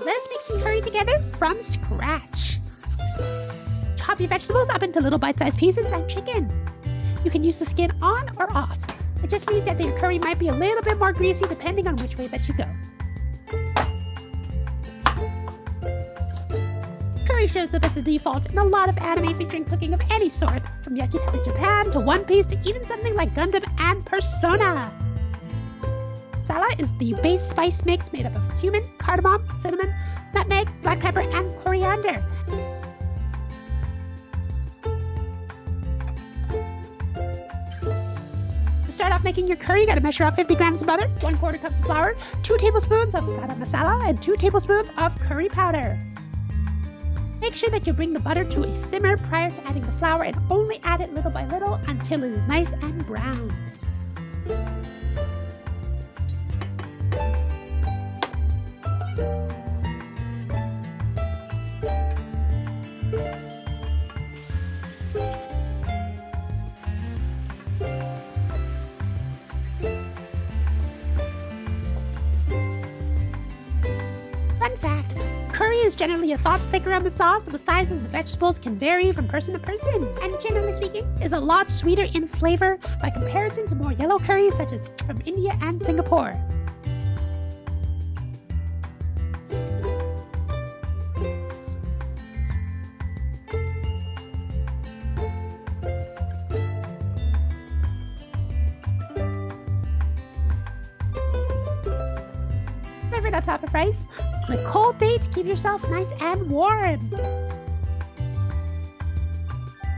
let's make some curry together from scratch. Chop your vegetables up into little bite-sized pieces and chicken. You can use the skin on or off. It just means that your curry might be a little bit more greasy depending on which way that you go. Curry shows up as a default in a lot of anime featuring cooking of any sort, from Yakitori Japan to One Piece to even something like Gundam and Persona. Masala is the base spice mix made up of cumin, cardamom, cinnamon, nutmeg, black pepper, and coriander. To start off making your curry, you gotta measure out 50 grams of butter, 1/4 cups of flour, 2 tablespoons of garam masala, and 2 tablespoons of curry powder. Make sure that you bring the butter to a simmer prior to adding the flour and only add it little by little until it is nice and brown. Fun fact, curry is generally a thought thicker on the sauce, but the size of the vegetables can vary from person to person, and generally speaking, is a lot sweeter in flavor by comparison to more yellow curries such as from India and Singapore. Serve it on top of rice on a cold day to keep yourself nice and warm.